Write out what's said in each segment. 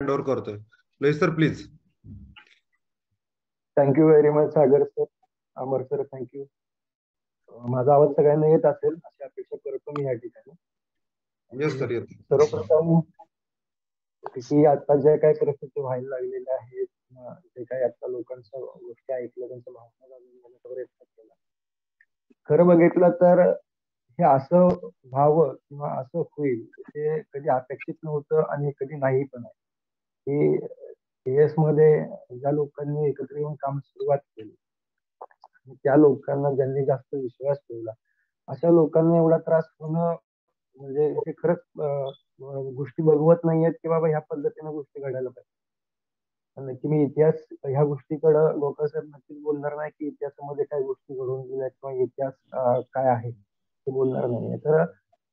Hand over करतोय. लय sir please. Thank you very much Sagar sir, Amar sir, thank you. माझा आवाज सगळ्यांना येत असेल अशी अपेक्षा करतो मी या ठिकाणी. येस सर, येत. सर्वप्रथम की आता ज्या काही परिस्थिती व्हायला लागलेल्या आहेत, जे काही आता लोकांच्या गोष्टी ऐकल्या, त्यांच्या भावना जाणून घेण्याचा प्रयत्न केला. खरं बघितलं तर हे असं व्हावं किंवा असं होईल हे कधी अपेक्षित नव्हतं आणि कधी नाही पण आहे. की एस मध्ये ज्या लोकांनी एकत्र येऊन काम सुरुवात केली, त्या लोकांना ज्यांनी जास्त विश्वास ठेवला, अशा लोकांना एवढा त्रास होणं म्हणजे हे खरंच गोष्टी बघवत नाहीयेत की बाबा ह्या पद्धतीने गोष्टी घडायला पाहिजे. नक्की मी इतिहास ह्या गोष्टीकडे लोक सर नक्कीच बोलणार नाही की इतिहासामध्ये काय गोष्टी घडून गेल्या किंवा इतिहास काय आहे ते बोलणार नाहीये. तर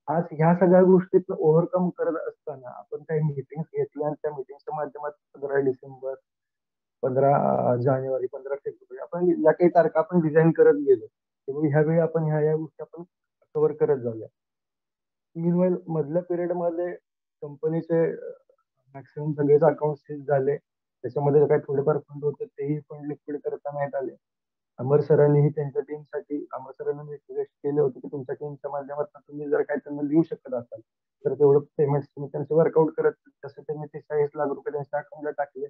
आज ह्या सगळ्या गोष्टीत ओव्हरकम करत असताना आपण काही मीटिंग घेतल्या आणि त्या मीटिंगच्या माध्यमात 15 डिसेंबर, 15 जानेवारी, 15 फेब्रुवारी आपण ज्या काही तारखा आपण डिझाईन करत गेलो, त्यामुळे ह्यावेळी आपण ह्या गोष्टी आपण कव्हर करत जाऊया. मधल्या पिरियडमध्ये कंपनीचे मॅक्सिमम सगळेच अकाउंट सीज झाले. त्याच्यामध्ये काही थोडेफार फंड होते तेही फंड लिक्विड करता नाहीत आले. अमर सरांनीही त्यांच्या टीमसाठी, अमर सरांनी रिक्वेस्ट केले होते की तुमच्या टीमच्या माध्यमातून तुम्ही जर काही त्यांना देऊ शकत असाल तर तेवढं पेमेंट तुम्ही त्यांचे वर्कआउट करत. तसं त्यांनी ते 40 लाख रुपये त्यांच्या अकाउंटला टाकले.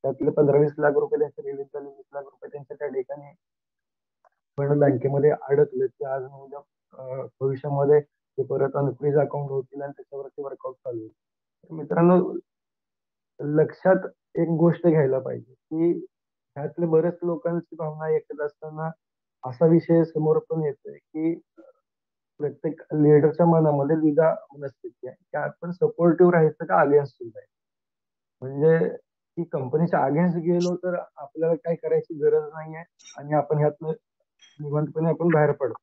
त्यातले 15-20 लाख रुपये त्यांचे रिलीज झाले, 20 लाख रुपये त्यांच्या त्या ठिकाणी पण बँकेमध्ये अडकले. ते आज भविष्यामध्ये ते परत अनफ्रीज अकाउंट होतील आणि त्याच्यावरती वर्कआउट चालू होईल. मित्रांनो, लक्षात एक गोष्ट घ्यायला पाहिजे की ह्यातले बरेच लोकांची भावना ऐकत असताना असा विषय समोर पण येतोय की प्रत्येक लिडरच्या मनामध्ये द्विधा मनस्थिती आहे की आपण सपोर्टिव्ह राहायचं का अगेन्स्ट राहायचं. म्हणजे की कंपनीच्या अगेन्स्ट गेलो तर आपल्याला काय करायची गरज नाहीये आणि आपण ह्यातनं निवांतपणे आपण बाहेर पडतो.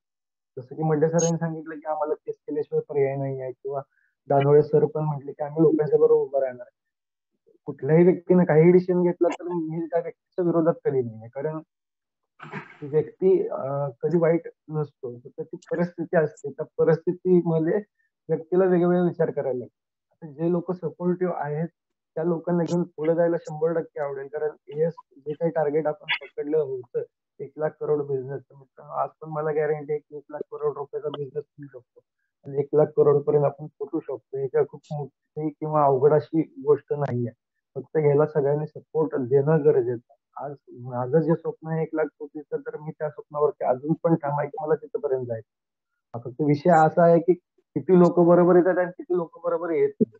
जसं की मड्डे सरांनी सांगितलं की आम्हाला केस केल्याशिवाय पर्याय नाही आहे, किंवा दानोळे सर पण म्हटले की आम्ही लोकांच्या बरोबर उभं राहणार. कुठल्याही व्यक्तीने काही डिसिजन घेतला तर मी त्या व्यक्तीच्या विरोधात कधी नाहीये, कारण ती व्यक्ती कधी वाईट नसतो. तर ती परिस्थिती असते, त्या परिस्थितीमध्ये व्यक्तीला वेगवेगळे विचार करायला लागतात. आता जे लोक सपोर्टिव्ह आहेत त्या लोकांना घेऊन पुढे जायला 100% आवडेल, कारण एस जे काही टार्गेट आपण पकडलं होतं 1 लाख करोड बिझनेस, मित्रांनो आज पण मला गॅरंटी आहे की 1 लाख करोड रुपयाचा बिझनेस होऊ शकतो आणि 1 लाख करोड पर्यंत आपण पोहोचू शकतो. हे काय खूप मोठी किंवा अवघड अशी गोष्ट नाहीये. फक्त ह्याला सगळ्यांनी सपोर्ट देणं गरजेचं आहे. आज माझं जे स्वप्न आहे 1 लाख कोटीचं, तर मी त्या स्वप्नावरती अजून पण ठाम आहे की मला तिथपर्यंत जायचं. फक्त विषय असा आहे की किती लोक बरोबर येतात आणि किती लोक बरोबर येत नाही.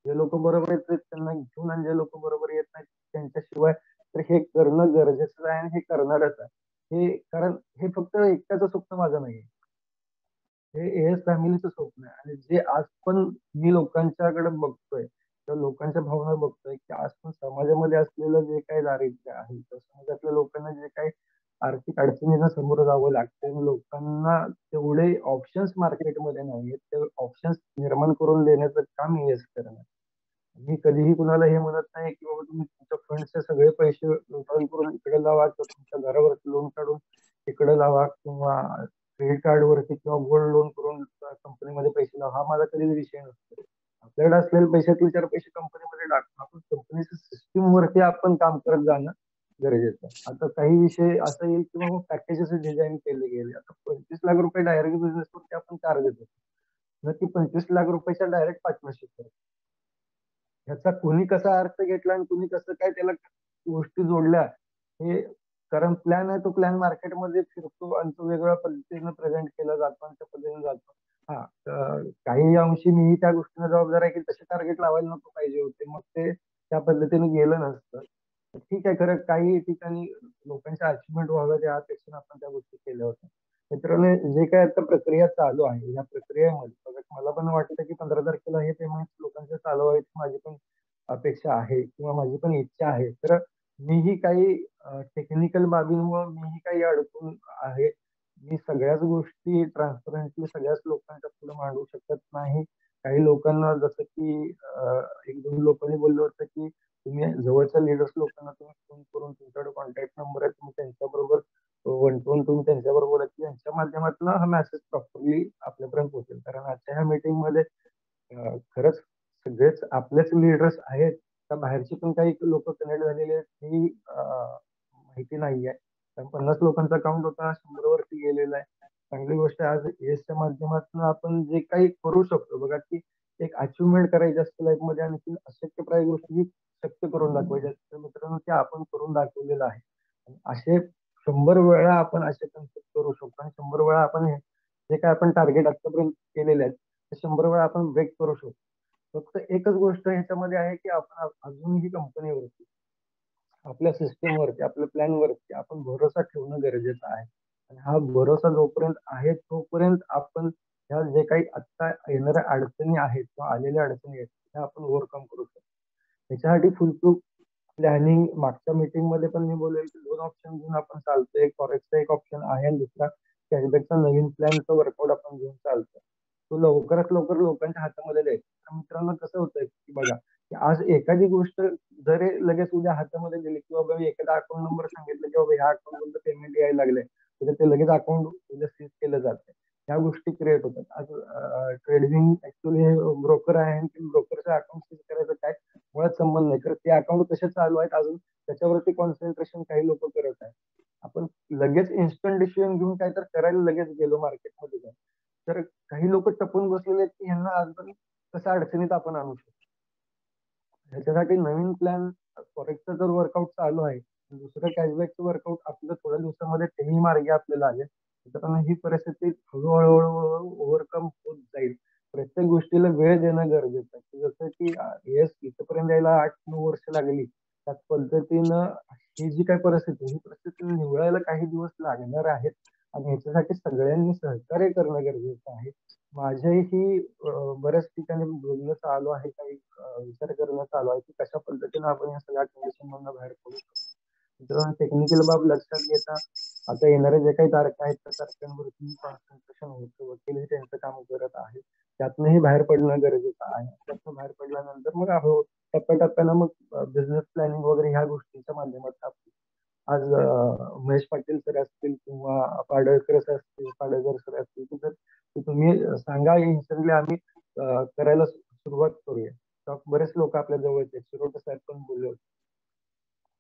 जे लोक बरोबर येतात त्यांना घेऊन आणि जे लोक बरोबर येत नाहीत त्यांच्याशिवाय तर हे करणं गरजेचं आहे आणि हे करणारच आहे. हे कारण हे फक्त एकट्याचं स्वप्न माझं नाही, हे एस फॅमिलीचं स्वप्न आहे. आणि जे आज पण मी लोकांच्याकडे बघतोय, त्या लोकांच्या भावना बघतोय की आज पण समाजामध्ये असलेलं जे काही दारिद्र्य आहे, समाजातल्या लोकांना जे काही आर्थिक अडचणींना समोर जावं लागतं, लोकांना तेवढे ऑप्शन्स मार्केटमध्ये नाहीयेत. ते ऑप्शन्स निर्माण करून देण्याचं काम एस करणार. मी कधीही कुणाला हे म्हणत नाही की बाबा तुम्ही तुमच्या फंडचे सगळे पैसे लुटून करून इकडे लावा, किंवा तुमच्या घरावरती लोन काढून इकडे लावा, किंवा क्रेडिट कार्ड वरती किंवा गोल्ड लोन करून कंपनीमध्ये पैसे लावा. हा माझा कधीच विषय नसतो. आपल्याकडे असलेले पैशातील 4 पैसे कंपनीमध्ये टाकून आपण कंपनीच्या सिस्टीम वरती आपण काम करत जाणं गरजेचं आहे. आता काही विषय असा येईल की बाबा पॅकेजेस डिझाईन केले गेले. आता 25 लाख रुपये डायरेक्ट बिझनेस वरती आपण चार्ज देतो, नक्की 25 लाख रुपयाच्या डायरेक्ट पार्टनरशिप करतो. ह्याचा कुणी कसा अर्थ घेतला आणि कुणी कसं काय त्याला गोष्टी जोडल्या हे, कारण प्लॅन आहे तो प्लॅन मार्केटमध्ये फिरतो आणि तो वेगवेगळ्या पद्धतीने प्रेझेंट केला जातो आणि त्या पद्धतीने जातो. हा, काही अंशी मीही त्या गोष्टीला जबाबदार आहे की तसे टार्गेट लावायला नको पाहिजे होते, मग ते त्या पद्धतीने गेलं नसतं. ठीक आहे, खरं काही ठिकाणी लोकांच्या अचिव्हमेंट व्हाव्या त्या अपेक्षेने आपण त्या गोष्टी केल्या होत्या. मित्रांनो, जे काय आता प्रक्रिया चालू आहे या प्रक्रियेमध्ये मला पण वाटतं की 15 तारखेला हे पेमेंट लोकांचे चालू आहेत, माझी पण अपेक्षा आहे किंवा माझी पण इच्छा आहे. तर मीही काही टेक्निकल बाबींमुळे मीही काही अडकून आहे. मी सगळ्याच गोष्टी ट्रान्सपरंटली सगळ्याच लोकांच्या पुढे मांडू शकत नाही. काही लोकांना जसं की 1-2 लोकांनी बोललं होतं की तुम्ही जवळच्या लीडर्स लोकांना तुम्ही फोन करून तुमच्याकडे कॉन्टॅक्ट नंबर आहे, तुम्ही त्यांच्याबरोबर 1-to-1 तुम्ही त्यांच्याबरोबर बोला की त्यांच्या माध्यमातून हा मेसेज प्रॉपरली आपल्यापर्यंत पोहोचेल. कारण आजच्या ह्या मीटिंगमध्ये खरंच सगळेच आपलेच लीडर्स आहेत, त्या बाहेरची पण काही लोक कनेक्ट झालेले आहेत ही माहिती नाहीये. कारण 50 लोकांचा अकाउंट होता 100 वरती गेलेला आहे. चांगली गोष्ट आहे आज एसच्या माध्यमातून आपण जे काही करू शकतो बघा की एक अचिव्हमेंट करायची असते लाईफ मध्ये आणि अशक्यप्राय गोष्टी शक्य करून दाखवायच्या तर मित्रांनो ते आपण करून दाखवलेलं आहे. असे 100 वेळा आपण असे कन्सेप्ट करू शकतो आणि 100 वेळा आपण जे काय आपण टार्गेट आतापर्यंत केलेले आहेत ते 100 वेळा आपण ब्रेक करू शकतो. फक्त एकच गोष्ट ह्याच्यामध्ये आहे की आपण अजूनही कंपनीवरती आपल्या सिस्टमवरती आपल्या प्लॅनवरती आपण भरोसा ठेवणं गरजेचं आहे. आणि हा भरोसा जोपर्यंत आहे तोपर्यंत आपण ह्या जे काही आता येणाऱ्या अडचणी आहेत किंवा आलेल्या अडचणी आहेत त्या आपण ओव्हरकम करू शकतो. त्याच्यासाठी फुलप्रूफ प्लॅनिंग मागच्या मीटिंग मध्ये पण मी बोलेल की 2 ऑप्शन घेऊन आपण चालतो. एक फॉरेक्सचा एक ऑप्शन आहे आणि दुसरा कॅशबॅकचा नवीन प्लॅनचा वर्कआउट आपण घेऊन चालतो. तो लवकरात लवकर लोकांच्या हातामध्ये द्यायचा. तर मित्रांनो कसं होतंय की बघा की आज एखादी गोष्ट जरी लगेच उद्या हातामध्ये दिली किंवा बाबा एखादा अकाउंट नंबर सांगितलं की बाबा ह्या अकाउंट मधून पेमेंट यायला लागलंय तर ते लगेच अकाउंट उद्या सीज केलं जातं. ह्या गोष्टी क्रिएट होतात. आज ट्रेडिंग ऍक्च्युली हे ब्रोकर आहे आणि ब्रोकरचं अकाउंट सीज करायचं काय मुळात संबंध नाही. तर ते अकाउंट कसे चालू आहेत अजून त्याच्यावरती कॉन्सन्ट्रेशन काही लोक करत आहेत. आपण लगेच इन्स्टंट डिसिजन घेऊन काय तर करायला लगेच गेलो मार्केटमध्ये जाऊन तर काही लोक टपून बसलेले आहेत की ह्यांना आजपर्यंत कसं अडचणीत आपण आणू शकतो. ह्याच्यासाठी नवीन प्लॅन फॉरेक्सचा जर वर्कआउट चालू आहे दुसरं कॅशबॅकचं वर्कआउट आपलं थोड्या दिवसामध्ये तेही मार्गी आपल्याला आले मित्रांनो ही परिस्थिती हळूहळू ओव्हरकम होत जाईल. प्रत्येक गोष्टीला वेळ देणं गरजेचं आहे जसं की येस इथपर्यंत यायला 8-9 वर्ष लागली त्याच पद्धतीनं ही जी काही परिस्थिती ही परिस्थिती निवळायला काही दिवस लागणार आहेत आणि ह्याच्यासाठी सगळ्यांनी सहकार्य करणं गरजेचं आहे. माझ्याही बऱ्याच ठिकाणी बोलणं चालू आहे काही विचार करणं चालू आहे की कशा पद्धतीने आपण या सगळ्या कंडिशन मधून बाहेर पडू शकतो. मित्रांनो टेक्निकल बाब लक्षात घेता आता येणाऱ्या जे काही तारखा आहेत त्या तारखांवरती कॉन्सन्ट्रेशन होतं वकीलही त्यांचं काम करत आहे त्यातनंही बाहेर पडणं गरजेचं आहे. त्यातनं बाहेर पडल्यानंतर मग टप्प्याटप्प्यानं मग बिझनेस प्लॅनिंग वगैरे ह्या गोष्टींच्या माध्यमातून आज महेश पाटील सर असतील किंवा पाडळकर सर असतील पाडळकर सर असतील तर तुम्ही सांगा इन्स्टंटली आम्ही करायला सुरुवात करूया. बरेच लोक आपल्या जवळचे शिरोटे साहेब पण बोलले होते.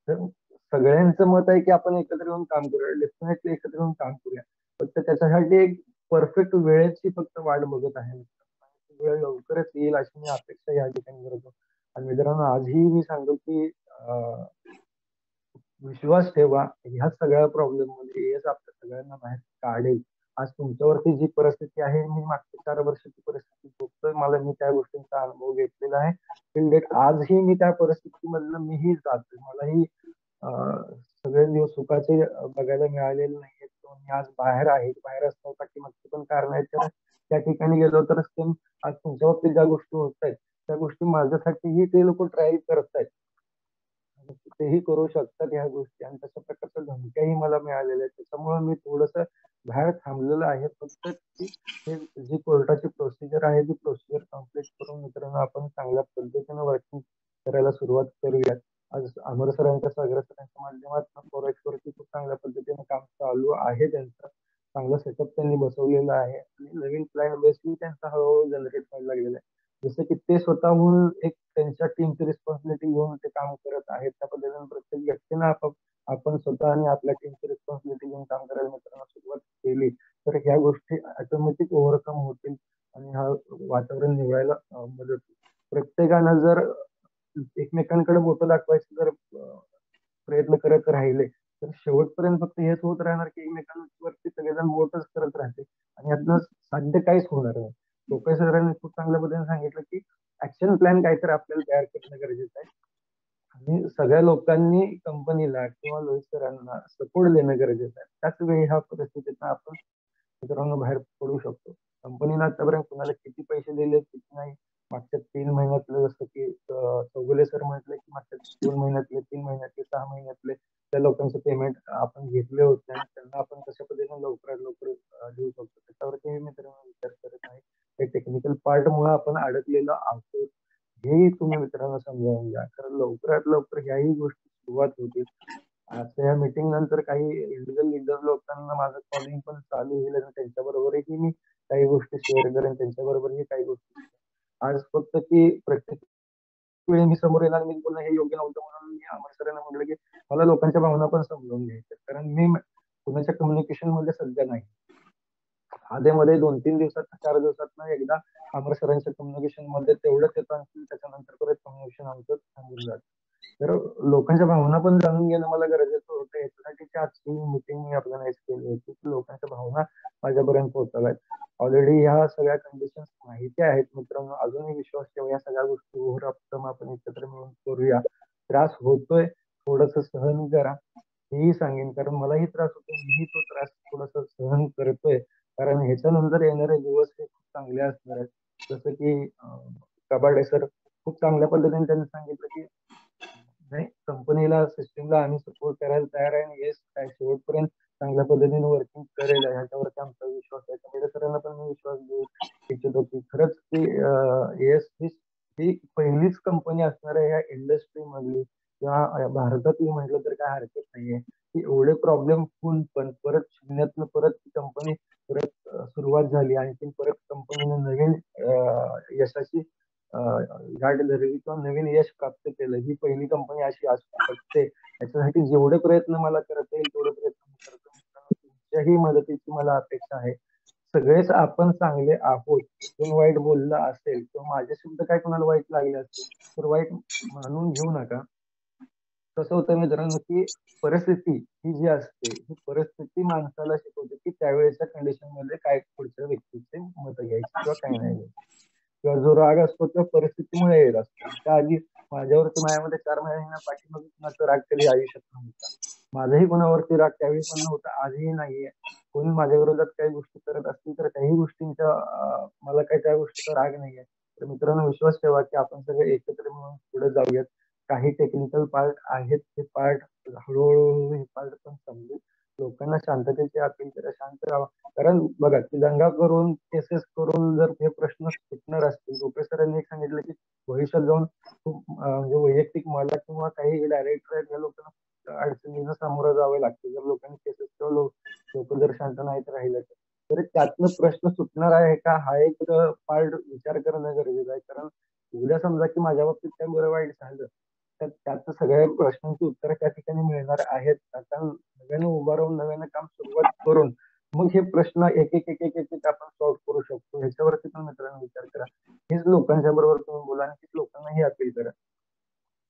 तर सगळ्यांचं मत आहे की आपण एकत्र येऊन काम करूया डेफिनेटली एकत्र येऊन काम करूया फक्त त्याच्यासाठी एक परफेक्ट वेळेची फक्त वाट बघत आहे. वेळ लवकरच येईल अशी मी अपेक्षा या ठिकाणी करतो. आणि मित्रांनो आजही मी सांगतो की विश्वास ठेवा ह्या सगळ्या प्रॉब्लेम मध्ये येस आपल्या सगळ्यांना बाहेर काढेल. आज तुमच्यावरती जी परिस्थिती आहे मी मागच्या 4 वर्षाची परिस्थिती बघतोय मला मी त्या गोष्टींचा अनुभव घेतलेला आहे. टिल डेट आजही मी त्या परिस्थितीमधनं मीही जातोय. मलाही सगळे दिवस सुखाचे बघायला मिळालेले नाहीयेत किंवा मी आज बाहेर आहे. बाहेर असण्याच्या पाठीमागची पण कारण आहेत कारण त्या ठिकाणी गेलो तर सेम आज तुमच्या बाबतीत ज्या गोष्टी होत आहेत त्या गोष्टी माझ्यासाठीही ते लोक ट्राय करतायत. तेही करू शकतात ह्या गोष्टी आणि तशा प्रकारच्या धमक्याही मला मिळालेल्या आहेत. त्याच्यामुळे मी थोडस बाहेर थांबलेलं आहे फक्त की हे जी कोर्टाची प्रोसिजर आहे ती प्रोसिजर कम्प्लीट करून मित्रांनो आपण चांगल्या पद्धतीने वर्किंग करायला सुरुवात करूयात. आज अमर सरांच्या सागर सरांच्या माध्यमातून फॉरेक्स वरती खूप चांगल्या पद्धतीने काम चालू आहे त्यांचं चांगलं सेटअप त्यांनी बसवलेलं आहे आणि नवीन क्लायंट बेसही त्यांचा हळूहळू जनरेट व्हायला लागलेला आहे. जसं की ते स्वतःहून एक त्यांच्या टीमची रिस्पॉन्सिबिलिटी घेऊन ते काम करत आहेत त्या पद्धतीने प्रत्येक व्यक्तीनं आपण स्वतः आणि आपल्या टीमची रिस्पॉन्सिबिलिटी घेऊन काम करायला मित्रांनो सुरुवात केली तर ह्या गोष्टी ऑटोमॅटिक ओव्हरकम होतील आणि हा वातावरण निवडायला मदत होईल. प्रत्येकानं जर एकमेकांकडे बोटं दाखवायचं जर प्रयत्न करत राहिले तर शेवटपर्यंत फक्त हेच होत राहणार की एकमेकांवरती सगळेजण बोटच करत राहते आणि यातनं साध्य काहीच होणार नाही. टोपे सरांनी खूप चांगल्या पद्धतीने सांगितलं की ऍक्शन प्लॅन काहीतरी आपल्याला तयार करणं गरजेचं आहे आणि सगळ्या लोकांनी कंपनीला किंवा लोहित सरांना सपोर्ट देणं गरजेचं आहे. त्याच वेळी ह्या परिस्थितीतनं आपण मित्रांनो बाहेर पडू शकतो. कंपनीनं आतापर्यंत कुणाला किती पैसे दिले किती नाही मागच्या 3 महिन्यातलं जसं की चौगुले सर म्हटलं की मागच्या 2 महिन्यातले 3 महिन्यातले 6 महिन्यातले त्या लोकांचं पेमेंट आपण घेतले होते आणि त्यांना आपण कशा पद्धतीने लवकरात लवकर देऊ शकतो त्याच्यावरती मित्रांनो विचार करत आहे. हे टेक्निकल पार्ट मुळे आपण अडकलेलो आहोत हेही तुम्ही मित्रांनो समजावून घ्या कारण लवकरात लवकर ह्याही गोष्टी सुरुवात होतील. आता या मीटिंग नंतर काही इंडिव्हिज्युअल लीडर लोकांना माझं कॉलिंग पण चालू होईल आणि त्यांच्याबरोबरही मी काही गोष्टी शेअर करेन त्यांच्याबरोबरही काही गोष्टी आज फक्त की प्रत्येक वेळी मी समोर येणार, मी बोलणं हे योग्य नव्हतं म्हणून मी अमर सरांना म्हटलं की मला लोकांच्या भावना पण समजून घ्यायच्या, कारण मी कुणाच्या कम्युनिकेशन मध्ये सध्या नाही. मध्ये 2-3 दिवसात 4 दिवसात एकदा अमर सरांच्या कम्युनिकेशन मध्ये तेवढंच येतं आणि त्याच्यानंतर परत कम्युनिकेशन आमचं थांबून जातं. तर लोकांच्या भावना पण जाणून घेणं मला गरजेचं होतं. याच्यासाठीची आजची मीटिंग मी ऑर्गनाईज केली होती की लोकांच्या भावना माझ्यापर्यंत पोहोचाव्यात. ऑलरेडी ह्या सगळ्या कंडिशन्स माहिती आहेत मित्रांनो. अजूनही विश्वास ठेवा, या सगळ्या गोष्टी आपण एकत्र मिळून करूया. त्रास होतोय, थोडस सहन करा, हेही सांगेन, कारण मलाही त्रास होतो, मीही तो त्रास थोडासा सहन करतोय, कारण ह्याच्यानंतर येणारे दिवस हे खूप चांगले असणार आहेत. जसं की कबाडे सर खूप चांगल्या पद्धतीने त्यांनी सांगितलं की नाही, कंपनीला सिस्टीमला आम्ही सपोर्ट करायला तयार आहे आणि येस काय शेवटपर्यंत चांगल्या पद्धतीने वर्किंग करेल ह्याच्यावरती आमचा विश्वास आहे. कबाडे सरांना पण मी विश्वास देऊ इच्छितो की खरंच की येस ही पहिलीच कंपनी असणार आहे ह्या इंडस्ट्री मधली किंवा भारतातली म्हटलं तर काय हरकत नाहीये की एवढे प्रॉब्लेम होऊन पण परत शून्यातनं परत कंपनी परत सुरुवात झाली, आणखी परत कंपनीने नवीन यशाची गाठ धरली किंवा नवीन यश प्राप्त केलं. ही पहिली कंपनी अशी असू शकते. याच्यासाठी जेवढे प्रयत्न मला करता येईल तेवढे प्रयत्न मी करतो. मित्रांनो, तुमच्याही मदतीची मला अपेक्षा आहे. सगळेच आपण चांगले आहोत. कोण वाईट बोललं असेल किंवा माझे शब्द काय कोणाला वाईट लागले असतील तर वाईट मानून घेऊ नका. कसं होतं मित्रांनो की परिस्थिती ही जी असते ही परिस्थिती माणसाला शिकवते की त्यावेळेच्या कंडिशन मध्ये काय पुढच्या व्यक्तीचे मत घ्यायची किंवा काय नाही घ्यायची, किंवा जो राग असतो तो परिस्थितीमुळे येत असतो. त्याआधी माझ्यावरती माझ्यामध्ये 4 महिन्यांना पाठीमागे कुणाचा राग कधी आयुष्यात नव्हता. माझाही कोणावरती राग त्यावेळी पण नव्हता, आजही नाहीये. कोणी माझ्या विरोधात काही गोष्टी करत असतील तर काही गोष्टींचा मला काही त्या गोष्टीचा राग नाहीये. तर मित्रांनो, विश्वास ठेवा की आपण सगळे एकत्र मिळून पुढे जाऊयात. काही टेक्निकल पार्ट आहेत, ते पार्ट हळूहळू हे पार्ट पण समजू. लोकांना शांततेची अपील करा, शांत राहा. कारण बघा की दंगा करून केसेस करून जर हे प्रश्न सुटणार असतील, प्रोफेसरांनी एक सांगितलं की भविष्यात जाऊन खूप म्हणजे वैयक्तिक मला किंवा काही डायरेक्टर आहेत या लोकांना अडचणींना सामोरं जावं लागतं जर लोकांनी केसेस किंवा लोक जर शांत नाहीत राहिलं तर त्यातनं प्रश्न सुटणार आहे का, हा एक पार्ट विचार करणं गरजेचं आहे. कारण उद्या समजा की माझ्या बाबतीत काही बरं वाईट झालं तर त्यात सगळ्या प्रश्नांची उत्तरं त्या ठिकाणी मिळणार आहेत. आता नव्यानं उभं राहून नव्यानं काम सुरुवात करून मग हे प्रश्न एक एक एक एक एक एक आपण सॉल्व्ह करू शकतो. ह्याच्यावरती पण मित्रांनो विचार करा. हेच लोकांच्या बरोबर तुम्ही बोला आणि हेच लोकांनाही अपील करा.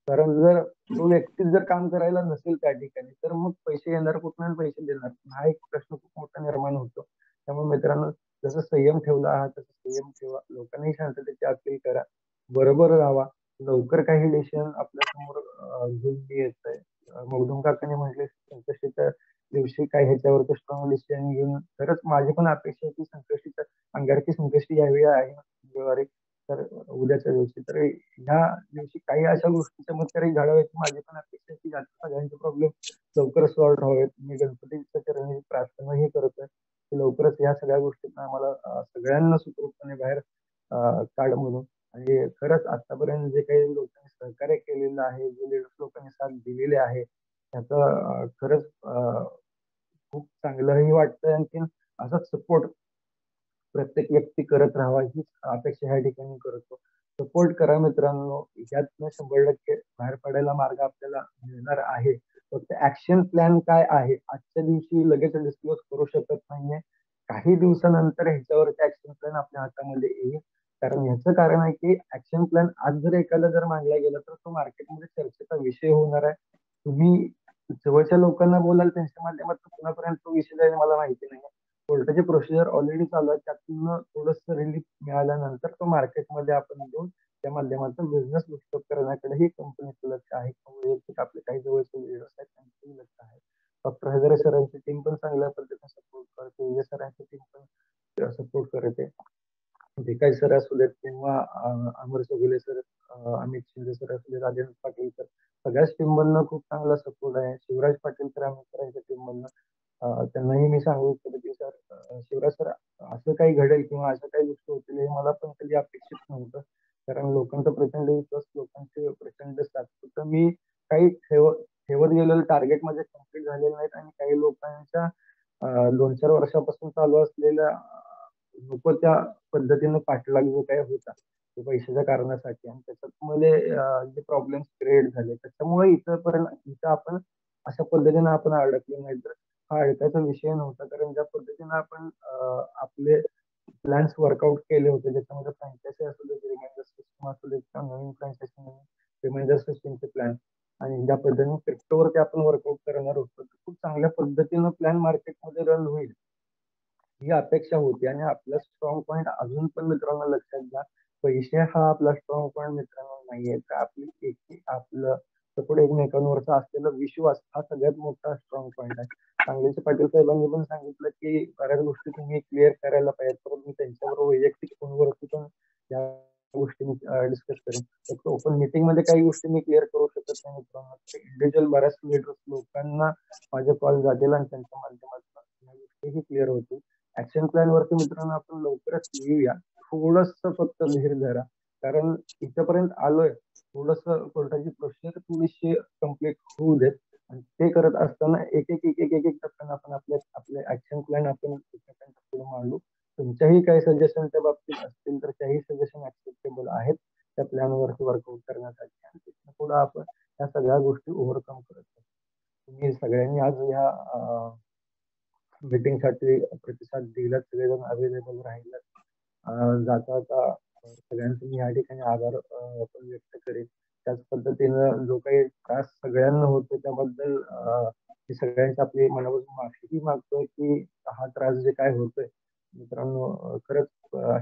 कारण जर तो व्यक्ती जर काम करायला नसेल त्या ठिकाणी तर मग पैसे येणार कुठून आणि पैसे देणार, हा एक प्रश्न खूप मोठा निर्माण होतो. त्यामुळे मित्रांनो, जसं संयम ठेवला आहात तसं संयम ठेवा. लोकांनाही शांततेची अपील करा, बरोबर राहावा. लवकर काही डिसिजन आपल्या समोर घेऊन येत आहे. मगदूम काकांनी म्हटले संकष्टीच्या दिवशी काही ह्याच्यावरती स्ट्रॉंग डिसिजन घेऊन, खरंच माझी पण अपेक्षा आहे की संकष्टीच्या अंगारकी संकष्टी यावेळी आहे मंगळवारी, तर उद्याच्या दिवशी तर ह्या दिवशी काही अशा गोष्टी चमत्कारी घडाव्याची माझी पण अपेक्षा आहे की ज्याचा सगळ्यांचे प्रॉब्लेम लवकर सॉल्व्ह व्हावेत. मी गणपतीच्या चरणी प्रार्थनाही करतोय की लवकरच या सगळ्या गोष्टींना आम्हाला सगळ्यांना सुखरूपपणे बाहेर काढ म्हणून. आणि खरंच आतापर्यंत जे काही लोकांनी सहकार्य केलेलं आहे, जे लीडर्स लोकांनी साथ दिलेले आहे त्याचं खरंच खूप चांगलंही वाटतंय. आणखी असाच सपोर्ट प्रत्येक व्यक्ती करत राहावा हीच अपेक्षा ह्या ठिकाणी करतो. सपोर्ट करा मित्रांनो, ह्यातनं 100% बाहेर पडायला मार्ग आपल्याला मिळणार आहे. फक्त ऍक्शन प्लॅन काय आहे आजच्या दिवशी लगेच डिस्क्लोज करू शकत नाहीये. काही दिवसानंतर ह्याच्यावरती ऍक्शन प्लॅन आपल्या हातामध्ये येईल. कारण ह्याचं कारण आहे की ऍक्शन प्लॅन आज जर एखादा जर मांडला गेला तर तो मार्केटमध्ये चर्चेचा विषय होणार आहे. तुम्ही जवळच्या लोकांना बोलाल त्यांच्या माध्यमातून कुणापर्यंत तो विषय जाईल मला माहिती नाही. कोर्टाची प्रोसिजर ऑलरेडी चालू आहे, त्यातून थोडस रिलीफ मिळाल्यानंतर तो मार्केटमध्ये आपण घेऊन त्या माध्यमातून बिझनेस विकसित करण्याकडेही कंपनीचं लक्ष आहे. वैयक्तिक आपले काही जवळचे लीडर्स आहेत त्यांचंही लक्ष आहे. डॉक्टर हजारे सरांची टीम पण चांगल्या पद्धतीने सपोर्ट करते, विजय सरांची टीम पण सपोर्ट करते. भिकाजी सर असू देत किंवा अमर चौगुले सर, अमित शिंदे सर असू देत, राजेंद्र पाटील सर, सगळ्याच टीम मधनं खूप चांगला सपोर्ट आहे. शिवराज पाटील सर अमित सरांच्या टीम मधनं त्यांनाही मी सांगू इच्छितो की सर शिवराज सर असं काही घडेल किंवा अशा काही गोष्टी होतील हे मला पण कधी अपेक्षित नव्हतं. कारण लोकांचा प्रचंड विश्वास, लोकांचे प्रचंड साथ, तर मी काही ठेवत गेलेलं टार्गेट माझे कम्प्लीट झालेले नाहीत आणि काही लोकांच्या 2-4 वर्षापासून चालू असलेल्या नको त्या पद्धतीनं पाठलाग जो काय होता ते पैशाच्या कारणासाठी, आणि त्याच्यामुळे जे प्रॉब्लेम्स क्रिएट झाले त्याच्यामुळे इथं आपण अशा पद्धतीने आपण अडकलो. नाही तर हा अडकायचा विषय नव्हता, कारण ज्या पद्धतीने आपण आपले प्लॅन्स वर्कआउट केले होते, ज्याच्यामध्ये फ्रँचायझी असू दे, रिमाइंडर सिस्टम असू दे, किंवा नवीन फ्रँचायझी नवीन रिमाइंडर सिस्टमचे प्लॅन, आणि ज्या पद्धतीने क्रिप्टोवरती आपण वर्कआउट करणार होतो, खूप चांगल्या पद्धतीनं प्लॅन मार्केटमध्ये रन होईल ही अपेक्षा होती. आणि आपला स्ट्रॉंग पॉईंट अजून पण मित्रांनो लक्षात घ्या, पैसे हा आपला स्ट्रॉंग पॉईंट मित्रांनो नाहीये. तर आपलं सपोर्ट एकमेकांवरचा असलेला विश्वास हा सगळ्यात मोठा स्ट्रॉंग पॉईंट आहे. सांगलीचे पाटील साहेबांनी पण सांगितलं की बऱ्याच गोष्टी तुम्ही क्लिअर करायला पाहिजेत, परंतु मी त्यांच्याबरोबर वैयक्तिक फोनवरती पण या गोष्टी मी डिस्कस करेन. एक ओपन मीटिंग मध्ये काही गोष्टी मी क्लिअर करू शकत नाही मित्रांनो. इंडिव्हिज्युअल बऱ्याच लोकांना माझे कॉल जातील आणि त्यांच्या माध्यमातून या गोष्टीही क्लिअर होतील. ऍक्शन प्लॅन वरती मित्रांनो आपण लवकरच येऊया. थोडस फक्त धीर धरा, कारण इथपर्यंत आलोय. थोडस कोर्टाची प्रोसेस थोडीशी कम्प्लीट होऊ देत, आणि ते करत असताना एक टप्प्यानं आपण आपले ऍक्शन प्लॅन आपण पुढे मांडू. तुमच्याही काही सजेशन त्या बाबतीत असतील तर त्याही सजेशन ऍक्सेप्टेबल आहेत त्या प्लॅनवरती वर्कआउट करण्यासाठी, आणि तिथून पुढे आपण या सगळ्या गोष्टी ओव्हरकम करत आहोत. तुम्ही सगळ्यांनी आज या मीटिंगसाठी प्रतिसाद दिला, सगळेजण अवेलेबल राहिला. जाता जाता सगळ्यांचे मी या ठिकाणी आभार पण व्यक्त करेन. त्याच पद्धतीनं जो काही त्रास सगळ्यांना होतो त्याबद्दल मी सगळ्यांची आपली मनापासून माफीही मागतोय की हा त्रास जे काय होतोय मित्रांनो, खरंच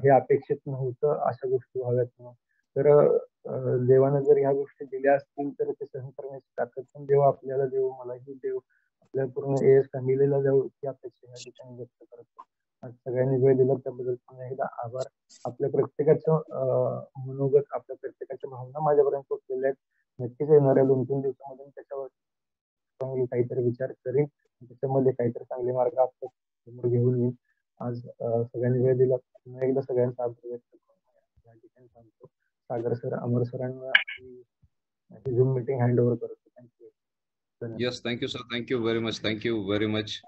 हे अपेक्षित नव्हतं अशा गोष्टी व्हाव्यात म्हणून. तर देवानं जर ह्या गोष्टी दिल्या असतील तर ते सहन करण्याची ताकद पण देव आपल्याला देव, मलाही देव, आपल्या पूर्ण एएस फॅमिलीला देव, ही अपेक्षा या ठिकाणी व्यक्त करतो. आज सगळ्यांनी वेळ दिला त्याबद्दल पुन्हा एकदा आभार. आपल्या प्रत्येकाचं मनोगत, आपल्या प्रत्येकाच्या भावना माझ्यापर्यंत पोहोचलेल्या आहेत. नक्कीच येणाऱ्या 2-3 दिवसामध्ये त्याच्यावर चांगली काहीतरी विचार करेन, त्याच्यामध्ये काहीतरी चांगले मार्ग आपल्या समोर घेऊन येईल. आज सगळ्यांनी वेळ दिला, पुन्हा एकदा सगळ्यांचा आभार व्यक्त करून या ठिकाणी सांगतो. सागर सर, अमर सरांना ही झूम मीटिंग हँड ओव्हर करतो. Thank you. Yes, thank you sir, thank you very much, thank you very much.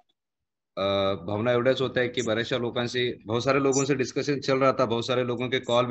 भावना एवढ्याच होता है कि बड़े लोगों से बहुत सारे लोगों से डिस्कशन चल रहा था, बहुत सारे लोगों के कॉल